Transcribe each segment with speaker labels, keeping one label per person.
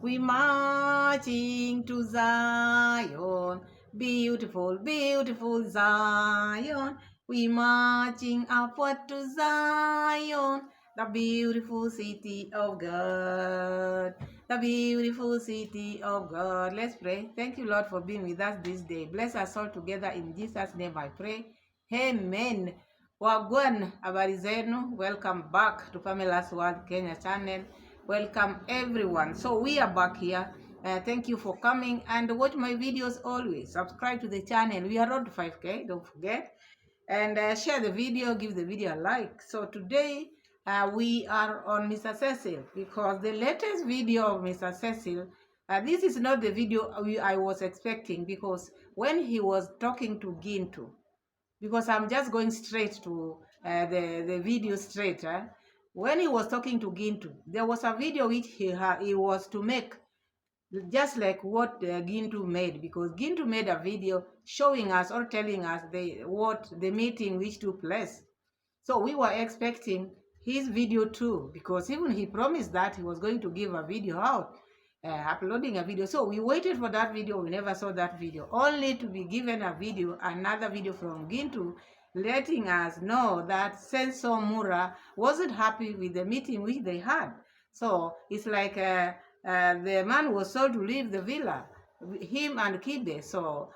Speaker 1: We marching to Zion, beautiful, beautiful Zion. We marching upward to Zion, the beautiful city of God. The beautiful city of God. Let's pray. Thank you, Lord, for being with us this day. Bless us all together in Jesus' name I pray. Amen. Wagwan, habari zenu. Welcome back to PAMELA'S World Kenya channel. Welcome everyone. So we are back here. Thank you for coming and watch my videos always. Subscribe to the channel. We are on to 5K, don't forget. And share the video, give the video a like. So today we are on Mr. Cecil because the latest video of Mr. Cecil, this is not the video I was expecting, because when he was talking to Gintu, because I'm just going straight to the video straight. When he was talking to Gintu, there was a video which he was to make just like what Gintu made, because Gintu made a video showing us or telling us what the meeting which took place. So we were expecting his video too, because even he promised that he was going to give a video out, uploading a video. So we waited for that video. We never saw that video, only to be given a video, another video from Gintu, letting us know that Sensor Mura wasn't happy with the meeting which they had. So it's like the man was told to leave the villa, him and Kibe. So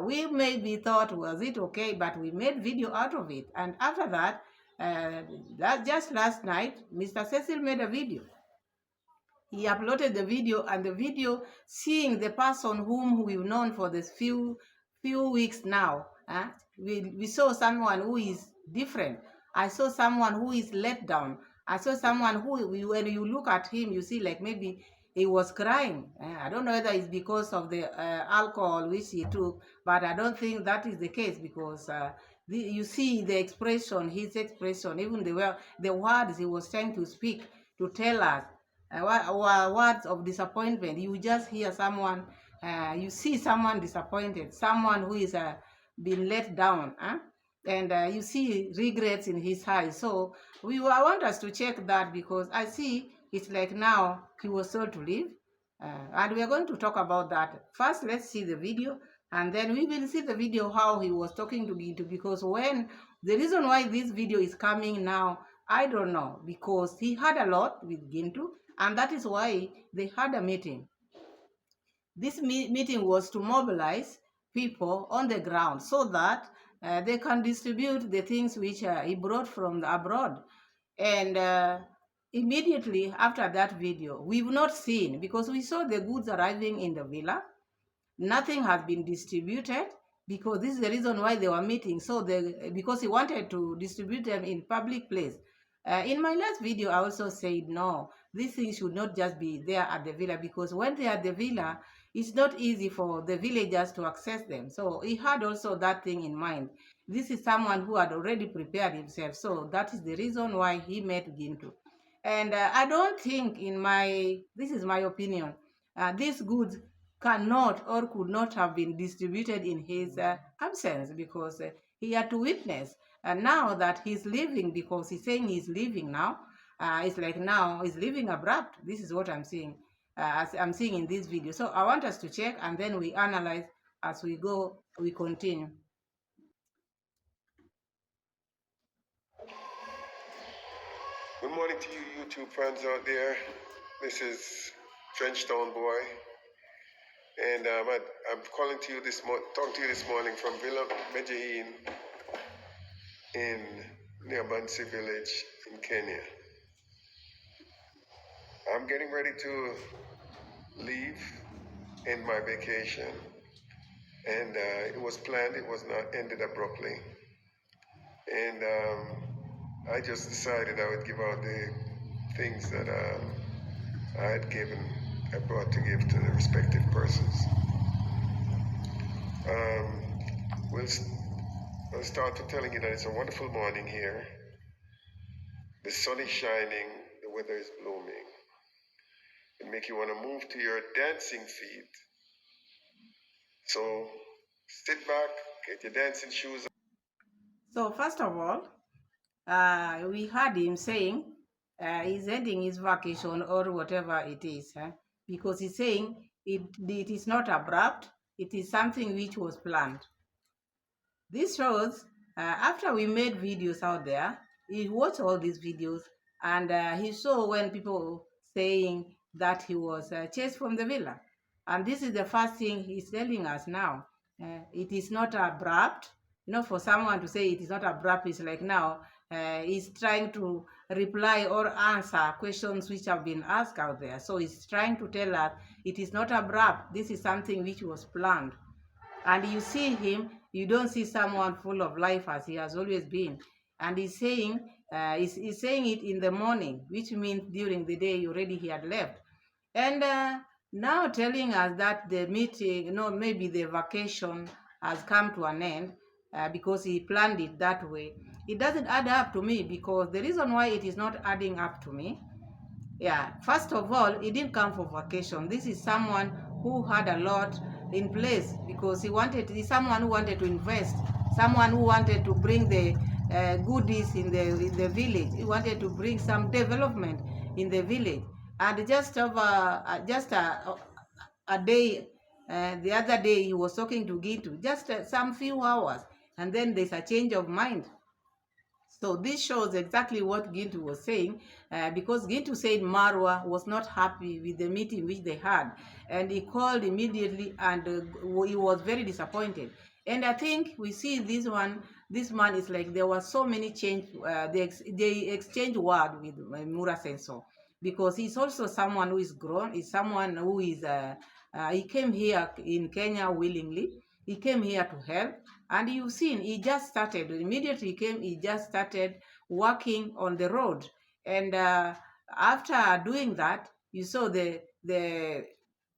Speaker 1: we maybe thought, was it okay? But we made video out of it. And after that, just last night, Mr. Cecil made a video. He uploaded the video, and the video, seeing the person whom we've known for this few weeks now, we saw someone who is different. I saw someone who is let down. I saw someone who, when you look at him, you see like maybe he was crying. I don't know whether it's because of the alcohol which he took, but I don't think that is the case, because you see the expression, his expression, even the words he was trying to speak to tell us, words of disappointment. You just hear someone, you see someone disappointed, someone who is been let down, and you see regrets in his eyes. So I want us to check that, because I see it's like now he was told to leave, and we are going to talk about that. First, let's see the video, and then we will see the video how he was talking to Gintu, because when the reason why this video is coming now, I don't know, because he had a lot with Gintu, and that is why they had a meeting. This meeting was to mobilize people on the ground so that they can distribute the things which he brought from the abroad. And immediately after that video, we've not seen, because we saw the goods arriving in the villa. Nothing has been distributed, because this is the reason why they were meeting. So because he wanted to distribute them in public place. In my last video, I also said, no, these things should not just be there at the villa, because when they are at the villa, it's not easy for the villagers to access them. So he had also that thing in mind. This is someone who had already prepared himself. So that is the reason why he met Gintu. And I don't think, this is my opinion, these goods cannot or could not have been distributed in his absence, because he had to witness. And now that he's leaving, because he's saying he's leaving now, it's like now he's leaving abrupt. This is what I'm seeing, as I'm seeing in this video. So I want us to check, and then we analyze as we go, we continue.
Speaker 2: Good morning to you YouTube friends out there. This is French Town Boy, and I'm calling to you talking to you this morning from Villa Medellin in near Bansi village in Kenya. I'm getting ready to leave in my vacation, and it was planned. It was not ended abruptly, and I just decided I would give out the things that I brought to give to the respective persons. We'll start with telling you that it's a wonderful morning here. The sun is shining, the weather is blooming. It makes you want to move to your dancing feet. So sit back, get your dancing shoes.
Speaker 1: So first of all, we heard him saying he's ending his vacation or whatever it is. because he's saying it is not abrupt, it is something which was planned. This shows after we made videos out there, he watched all these videos, and he saw when people saying that he was chased from the villa. And this is the first thing he's telling us now. It is not abrupt. For someone to say it is not abrupt, it's like now he's trying to reply or answer questions which have been asked out there. So he's trying to tell us it is not abrupt. This is something which was planned. And you see him, you don't see someone full of life as he has always been. And he's saying it in the morning, which means during the day already he had left. And now telling us that the meeting, maybe the vacation has come to an end because he planned it that way. It doesn't add up to me, because the reason why it is not adding up to me, first of all, he didn't come for vacation. This is someone who had a lot in place, because he's someone who wanted to invest, someone who wanted to bring the goodies in the village. He wanted to bring some development in the village. And just a day, the other day he was talking to Gintu, just some few hours, and then there's a change of mind. So this shows exactly what Gintu was saying, because Gintu said Marwa was not happy with the meeting which they had, and he called immediately, and he was very disappointed. And I think we see this man is like there was so many change. They exchange word with Mura Senso, because he's also someone who is grown. He's someone who is he came here in Kenya willingly. He came here to help. And you've seen, he just started, immediately he came, he just started working on the road. And after doing that, you saw the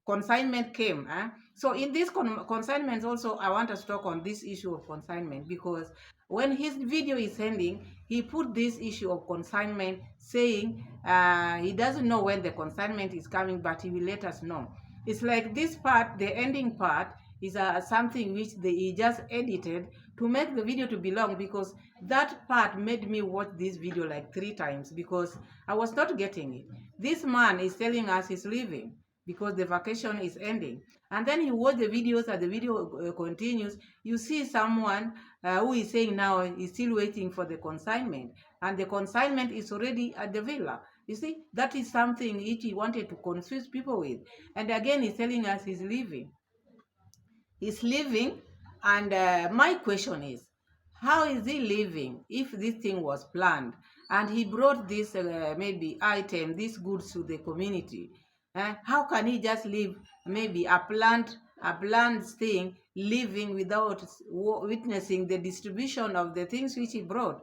Speaker 1: consignment came. So in these consignments also, I want us to talk on this issue of consignment, because when his video is ending, he put this issue of consignment, saying he doesn't know when the consignment is coming, but he will let us know. It's like this part, the ending part, is something which he just edited to make the video to be long, because that part made me watch this video like 3 times, because I was not getting it. This man is telling us he's leaving because the vacation is ending, and then you watch the videos and the video continues. You see someone who is saying now he's still waiting for the consignment, and the consignment is already at the villa. You see, that is something which he wanted to confuse people with. And again, he's telling us he's leaving. He's leaving, and my question is, how is he leaving if this thing was planned and he brought this maybe item, this goods to the community? How can he just leave maybe a planned thing, leaving without witnessing the distribution of the things which he brought?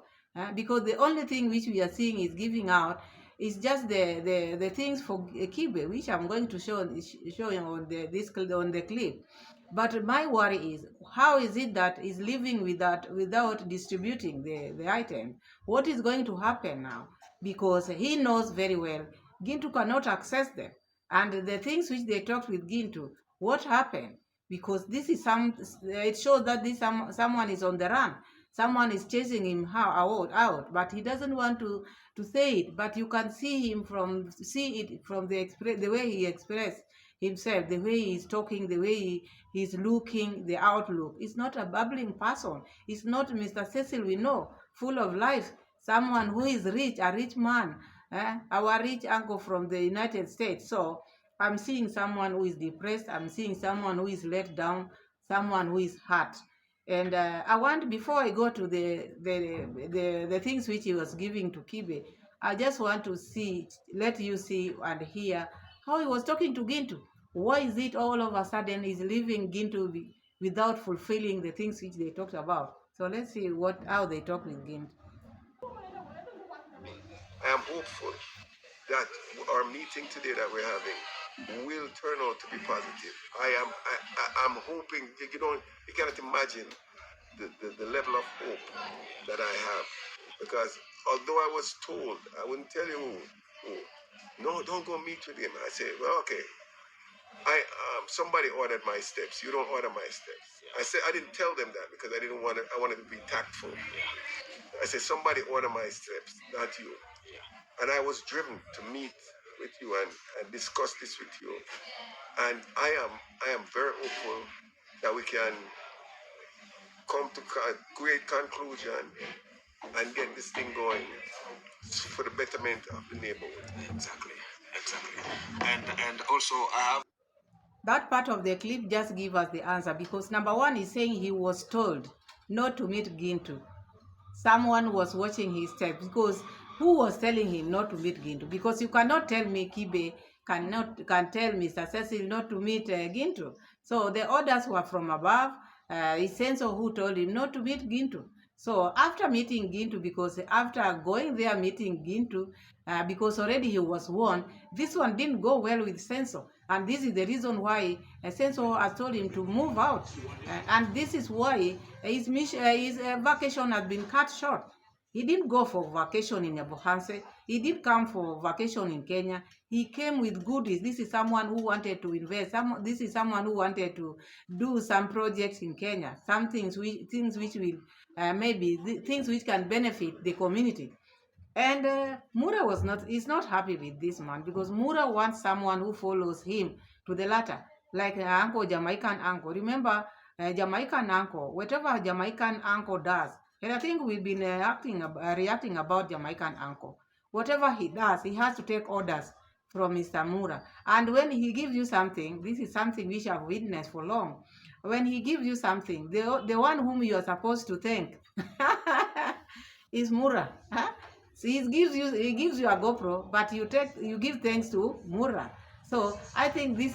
Speaker 1: Because the only thing which we are seeing is giving out is just the things for Kibe, which I'm going to show on the clip. But my worry is, how is it that he's living without distributing the item? What is going to happen now? Because he knows very well Gintu cannot access them. And the things which they talked with Gintu, what happened? Because this is it shows that someone is on the run. Someone is chasing him out, but he doesn't want to say it. But you can see it from the way he expressed himself, the way he's talking, the way he's looking, the outlook. It's not a bubbling person. It's not Mr. Cecil we know, full of life. Someone who is rich, a rich man, our rich uncle from the United States. So I'm seeing someone who is depressed. I'm seeing someone who is let down, someone who is hurt. And I want, before I go to the things which he was giving to Kibe, I just want to let you see and hear how he was talking to Gintu. Why is it all of a sudden he's leaving Gintu without fulfilling the things which they talked about? So let's see how they talk with Gintu.
Speaker 2: I am hopeful that our meeting today that we're having will turn out to be positive. I'm hoping, you cannot imagine the level of hope that I have. Because although I was told, I wouldn't tell you who. No, don't go meet with him. I said, well, okay. Somebody ordered my steps. You don't order my steps. I said I didn't tell them that because I wanted to be tactful. I said somebody order my steps, not you. And I was driven to meet with you and discuss this with you. And I am very hopeful that we can come to a great conclusion and get this thing going for the betterment of the neighborhood.
Speaker 3: Exactly. And also I have
Speaker 1: That part of the clip just give us the answer, because number one is saying he was told not to meet Gintu. Someone was watching his steps, because who was telling him not to meet Gintu? Because you cannot tell me Kibe can tell Mr. Cecil not to meet Gintu. So the orders were from above. It's Senso who told him not to meet Gintu. So after meeting Gintu, because after going there meeting Gintu, because already he was warned, this one didn't go well with Senso. And this is the reason why Senso has told him to move out. And this is why his vacation has been cut short. He didn't go for vacation in Nyabohanse. He did come for vacation in Kenya. He came with goodies. This is someone who wanted to invest. This is someone who wanted to do some projects in Kenya. Some things which will maybe things which can benefit the community. And Mura is not happy with this man, because Mura wants someone who follows him to the latter, like Uncle Jamaican Uncle. Remember, Jamaican Uncle, whatever Jamaican Uncle does, and I think we've been reacting about Jamaican Uncle. Whatever he does, he has to take orders from Mr. Mura. And when he gives you something, this is something which I've witnessed for long. When he gives you something, the one whom you are supposed to thank is Mura. Huh? So he gives you a GoPro, but you give thanks to Mura. So I think this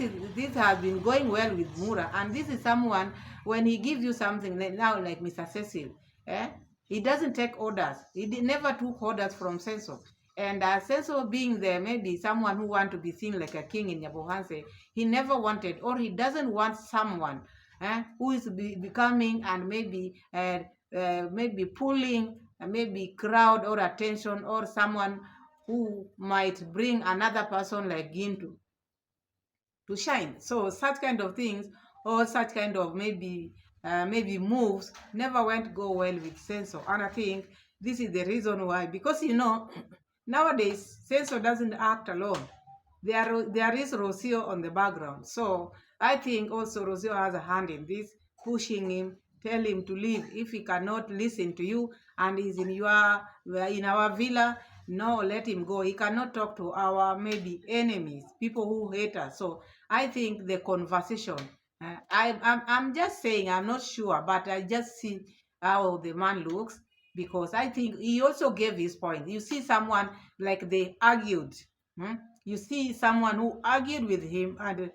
Speaker 1: has been going well with Mura, and this is someone, when he gives you something now, like Mr. Cecil, he doesn't take orders. He never took orders from Senso. And Senso being there, maybe someone who want to be seen like a king in Nyabohanse, he never wanted, or he doesn't want someone who is becoming and maybe pulling maybe crowd or attention, or someone who might bring another person like Gintu to shine. So such kind of things, or such kind of maybe moves never went go well with Senso. And I think this is the reason why, because nowadays Senso doesn't act alone. There is Rocio on the background. So I think also Rocio has a hand in this, pushing him, tell him to leave if he cannot listen to you and is in our villa. No, let him go. He cannot talk to our maybe enemies, people who hate us. So I think the conversation, I'm just saying, I'm not sure, but I just see how the man looks, because I think he also gave his point. You see someone like they argued. You see someone who argued with him and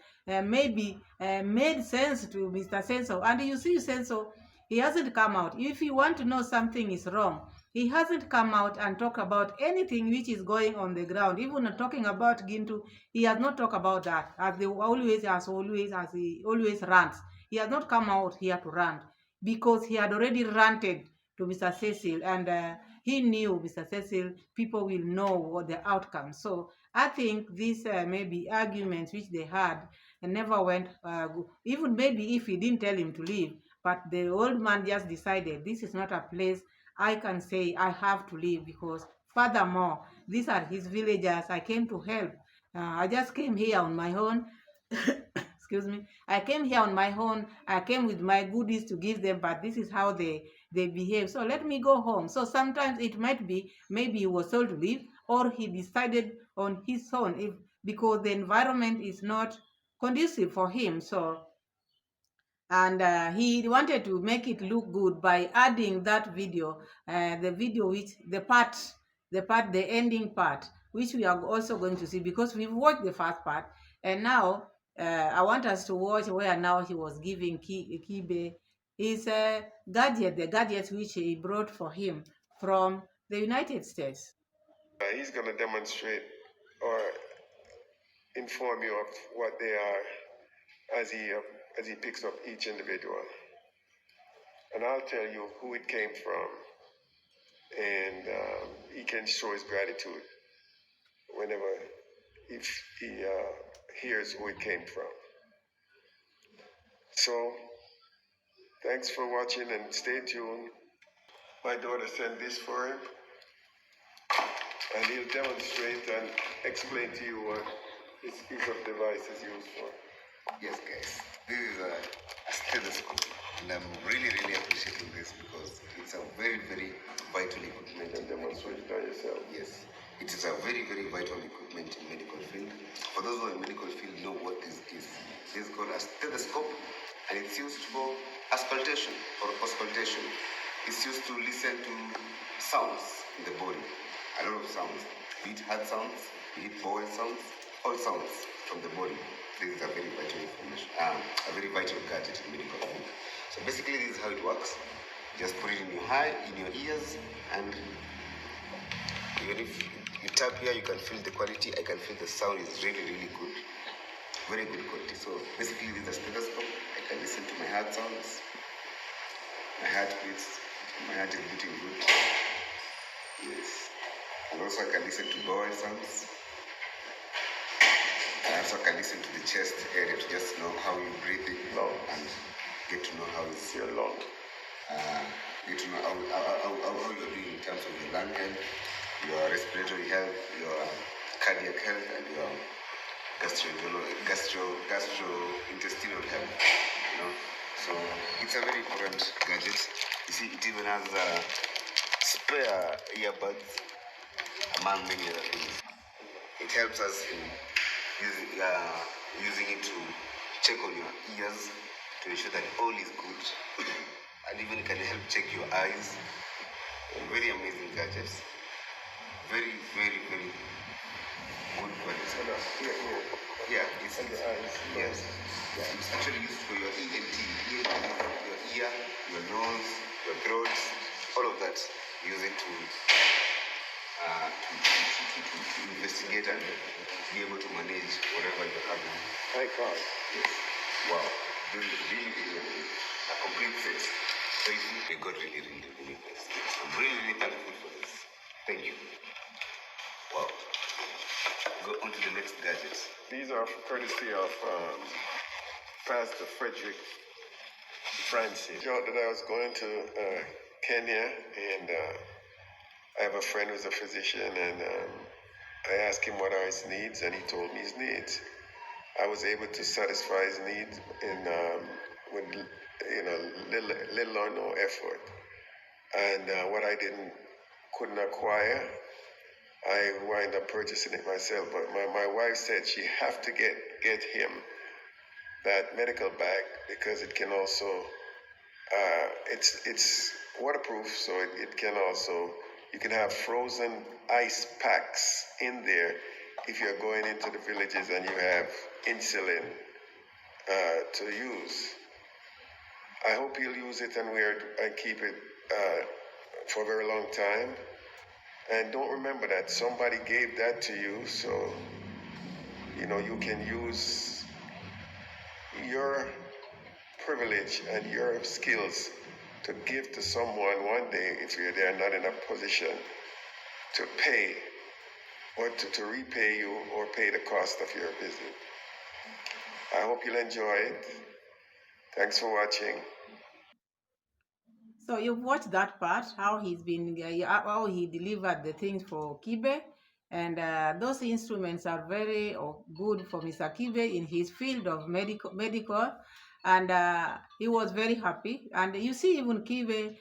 Speaker 1: maybe made sense to Mr. Senso. And you see Senso, he hasn't come out. If you want to know something is wrong, he hasn't come out and talk about anything which is going on the ground. Even talking about Gintu, he has not talked about that, as he always rants. He has not come out here to rant, because he had already ranted to Mr. Cecil, and he knew Mr. Cecil, people will know what the outcome. So I think these maybe arguments which they had never went good. Even maybe if he didn't tell him to leave, but the old man just decided this is not a place I can say I have to leave, because furthermore, these are his villagers. I came to help. I just came here on my own. Excuse me. I came here on my own. I came with my goodies to give them, but this is how they behave. So let me go home. So sometimes it might be maybe he was told to leave, or he decided on his own, because the environment is not conducive for him. So, and he wanted to make it look good by adding that video, the ending part, which we are also going to see, because we've watched the first part, and now I want us to watch where now he was giving Kibe his the gadgets which he brought for him from the United States.
Speaker 2: He's going to demonstrate or inform you of what they are as he picks up each individual. And I'll tell you who it came from, and he can show his gratitude whenever if he hears who it came from. So thanks for watching, and stay tuned. My daughter sent this for him, and he'll demonstrate and explain to you what this piece of device is used for.
Speaker 4: Yes, guys, this is a stethoscope, and I'm really appreciating this because it's a very vital equipment.
Speaker 2: And demonstrate it on yourself.
Speaker 4: Yes, it is a very vital equipment in medical field. For those who are in medical field know what this is. This is called a stethoscope, and it's used for auscultation or auscultation. It's used to listen to sounds in the body, a lot of sounds, be it heart sounds, be it vowel sounds, all sounds from the body. This is a very vital information, a very vital gadget in medical field. So basically, this is how it works. Just put it in your ears, and even if you tap here, you can feel the quality. I can feel the sound is really good, very good quality. So basically, this is a stethoscope. I can listen to my heart sounds, my heart beats. My heart is beating good. Yes. And also I can listen to vowel sounds. I also can listen to the chest area to just know how you breathe in and get to know how it's
Speaker 2: your lung.
Speaker 4: Get to know how you're doing in terms of your lung health, your respiratory health, your cardiac health, and your gastrointestinal health. You know? So it's a very important gadget. You see, it even has spare earbuds, among many other things. It helps us in using it to check on your ears to ensure that all is good, and even it can help check your eyes. Very amazing gadgets. Very good quality. Yeah, it's
Speaker 2: eyes.
Speaker 4: Yes. Yeah, it's actually used for your ENT, your ear, your nose, your throat, all of that. Use it to investigate and be able to manage whatever you're having.
Speaker 2: High cost.
Speaker 4: Yes. Wow. Really amazing. A complete set. So they got really blessed. I'm really thankful for this. Thank you. Wow. Go on to the next gadgets.
Speaker 2: These are courtesy of Pastor Frederick Francis. Joked that I was going to Kenya, and I have a friend who's a physician, and I asked him what are his needs, and he told me his needs. I was able to satisfy his needs with little or no effort. And what I couldn't acquire, I wind up purchasing it myself. But my wife said she have to get him that medical bag because it can also it's waterproof, so it can also, you can have frozen ice packs in there if you're going into the villages and you have insulin to use. I hope you'll use it and keep it for a very long time. And don't remember that somebody gave that to you, so you can use your privilege and your skills to give to someone one day if they're not in a position to pay or to repay you or pay the cost of your visit. I hope you'll enjoy it. Thanks for watching.
Speaker 1: So you've watched that part, how how he delivered the things for Kibe, and those instruments are very good for Mr. Kibe in his field of medical, and he was very happy. And you see, even Kibe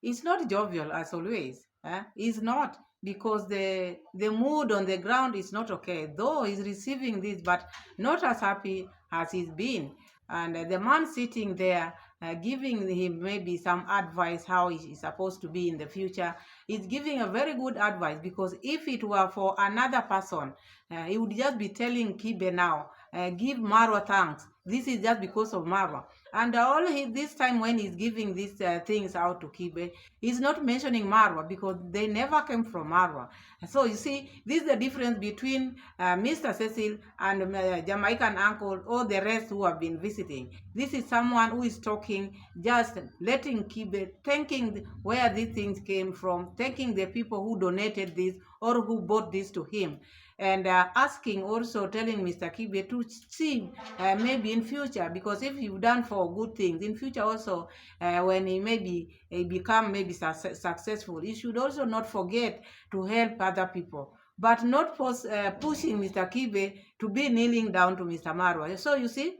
Speaker 1: is not jovial as always. He's not, because the mood on the ground is not okay. Though he's receiving this, but not as happy as he's been. And the man sitting there giving him maybe some advice how he's supposed to be in the future is giving a very good advice, because if it were for another person, he would just be telling Kibe now, give Marwa thanks. This is just because of Marwa. And this time when he's giving these things out to Kibe, he's not mentioning Marwa because they never came from Marwa. So you see, this is the difference between Mr. Cecil and Jamaican uncle or the rest who have been visiting. This is someone who is talking, just letting Kibe, thanking where these things came from, thanking the people who donated this or who bought this to him. And asking, also telling Mr. Kibe to see maybe in future, because if you've done for good things in future also, when he become maybe successful, he should also not forget to help other people. but not pushing Mr. Kibe to be kneeling down to Mr. Marwa. So you see,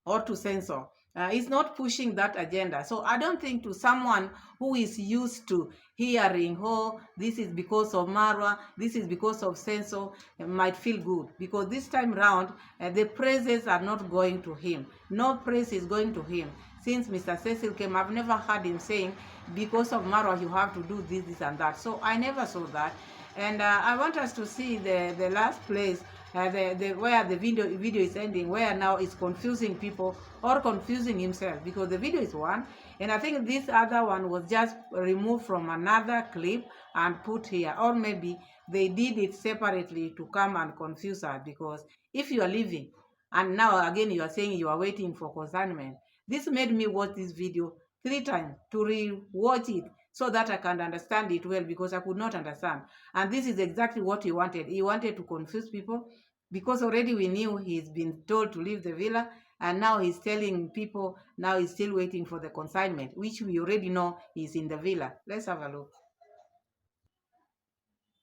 Speaker 1: or to censor. It's not pushing that agenda. So I don't think to someone who is used to hearing, oh, this is because of Marwa, this is because of censor, might feel good. Because this time round, the praises are not going to him. No praise is going to him. Since Mr. Cecil came, I've never heard him saying, because of Marwa, you have to do this, this, and that. So I never saw that. And I want us to see the last place where the video is ending, where now it's confusing people or confusing himself, because the video is one, and I think this other one was just removed from another clip and put here, or maybe they did it separately to come and confuse us. Because if you are leaving and now again you are saying you are waiting for consignment, this made me watch this video 3 times to re-watch it so that I can understand it well, because I could not understand. And this is exactly what he wanted. He wanted to confuse people, because already we knew he's been told to leave the villa, and now he's telling people now he's still waiting for the consignment, which we already know is in the villa. Let's have a look.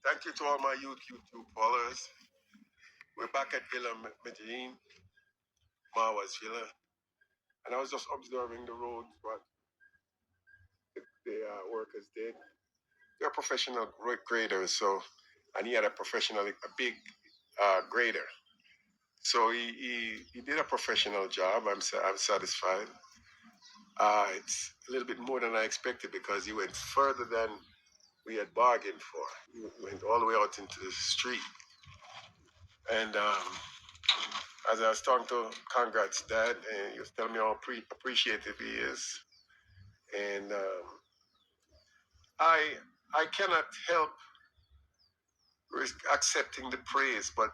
Speaker 2: Thank you to all my YouTube followers. We're back at Villa Medellin, Marwa'S Villa, and I was just observing the roads, what the workers did. They're professional graders, so, and he had a big grader. So he did a professional job. I'm satisfied. It's a little bit more than I expected, because he went further than we had bargained for. He went all the way out into the street. And as I was talking to Congrats Dad, and he was telling me how appreciative he is. And I cannot help accepting the praise, but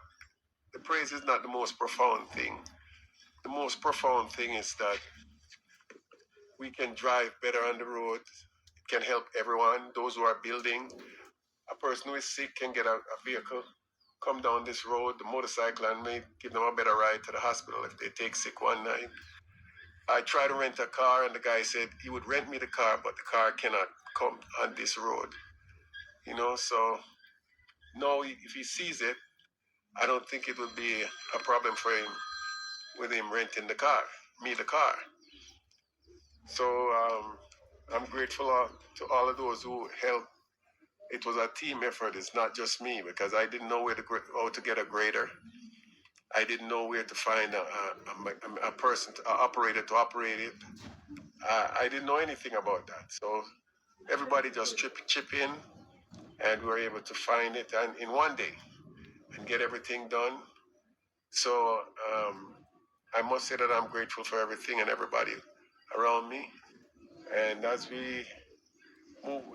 Speaker 2: the praise is not the most profound thing. The most profound thing is that we can drive better on the road. It can help everyone, those who are building. A person who is sick can get a vehicle, come down this road, the motorcycle, and may give them a better ride to the hospital if they take sick one night. I tried to rent a car, and the guy said he would rent me the car, but the car cannot come on this road. You know, so no, if he sees it, I don't think it would be a problem for him with him renting the car, me the car. So I'm grateful to all of those who helped. It was a team effort. It's not just me, because I didn't know how to get a grader. I didn't know where to find a person, an operator to operate it. I didn't know anything about that. So everybody just chip in, and we were able to find it and in one day and get everything done. So I must say that I'm grateful for everything and everybody around me. And as we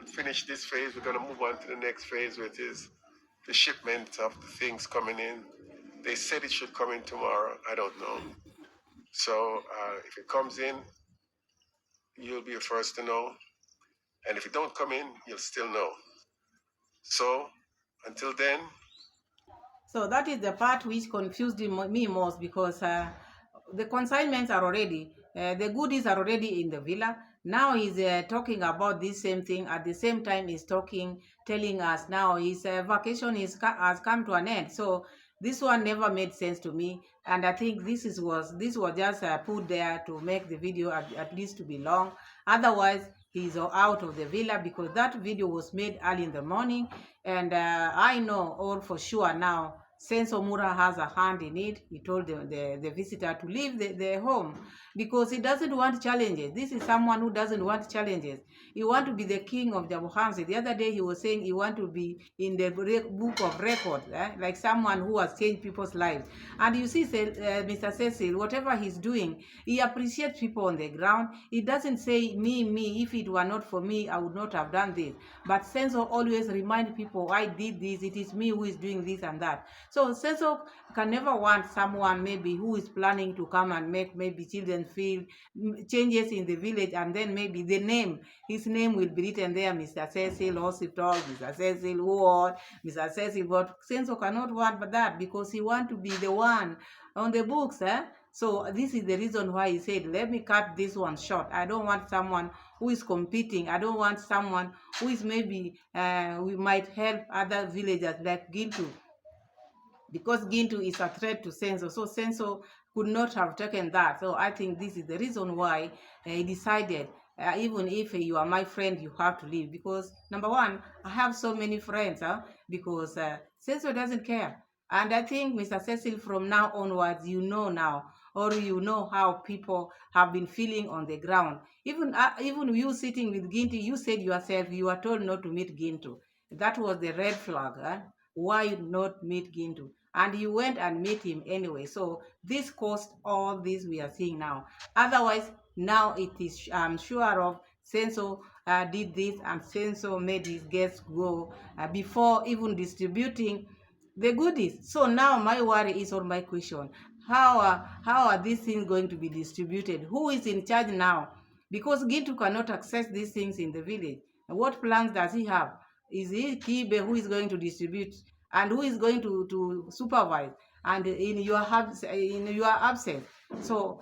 Speaker 2: finish this phase, we're going to move on to the next phase, which is the shipment of the things coming in. They said it should come in tomorrow. I don't know. So if it comes in, you'll be the first to know. And if it don't come in, you'll still know. So until then.
Speaker 1: So that is the part which confused me most, because the consignments are already, the goodies are already in the villa. Now he's talking about this same thing. At the same time, he's telling us now his vacation has come to an end. So this one never made sense to me, and I think this was just put there to make the video at least to be long. Otherwise, he's out of the villa, because that video was made early in the morning, and I know all for sure now. Since Omura has a hand in it, he told the visitor to leave the home, because he doesn't want challenges. This is someone who doesn't want challenges. He wants to be the king of Jabuhansi. The other day he was saying he wants to be in the book of records, like someone who has changed people's lives. And you see, Mr. Cecil, whatever he's doing, he appreciates people on the ground. He doesn't say, me, if it were not for me, I would not have done this. But Senso always remind people, I did this, it is me who is doing this and that. So Senso can never want someone maybe who is planning to come and make maybe children feel changes in the village, and then maybe his name will be written there, Mr. Cecil Hospital, Mr. Cecil Ward, Mr. Cecil. But Senso cannot want that, because he want to be the one on the books, So this is the reason why he said, let me cut this one short. I don't want someone who is competing. I don't want someone who is maybe, we might help other villagers like Gintu, because Gintu is a threat to Senso. So Senso could not have taken that. So I think this is the reason why he decided, even if you are my friend, you have to leave. Because number one, I have so many friends, because Senso doesn't care. And I think, Mr. Cecil, from now onwards, you know now, or you know how people have been feeling on the ground. Even you sitting with Gintu, you said yourself you were told not to meet Gintu. That was the red flag. Why not meet Gintu? And you went and met him anyway. So this caused all this we are seeing now. Otherwise, now it is, I'm sure of, Senso did this, and Senso made his guests go before even distributing the goodies. So now my worry is, or my question, how are these things going to be distributed? Who is in charge now? Because Gintu cannot access these things in the village. What plans does he have? Is it Kibe who is going to distribute, and who is going to supervise? And in your absence, so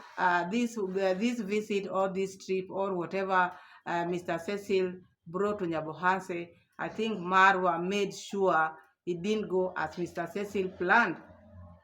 Speaker 1: this visit or this trip or whatever Mr. Cecil brought to Nyabohanse, I think Marwa made sure it didn't go as Mr. Cecil planned,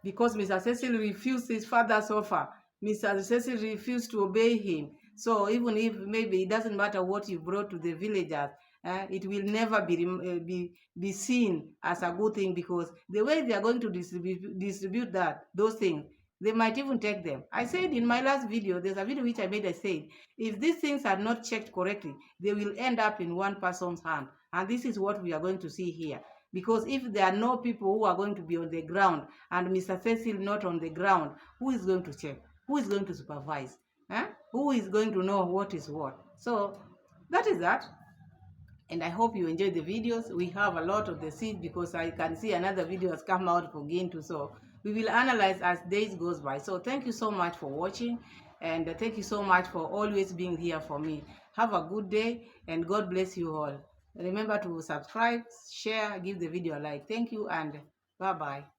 Speaker 1: because Mr. Cecil refused his father's offer. Mr. Cecil refused to obey him. So even if maybe it doesn't matter what you brought to the villagers, it will never be seen as a good thing, because the way they are going to distribute those things, they might even take them. I said in my last video, there's a video which I made, I said, if these things are not checked correctly, they will end up in one person's hand. And this is what we are going to see here. Because if there are no people who are going to be on the ground, and Mr. Cecil not on the ground, who is going to check? Who is going to supervise? Who is going to know what is what? So that is that. And I hope you enjoyed the videos. We have a lot of the seeds, because I can see another video has come out for Gintu. So we will analyze as days goes by. So thank you so much for watching. And thank you so much for always being here for me. Have a good day, and God bless you all. Remember to subscribe, share, give the video a like. Thank you, and bye-bye.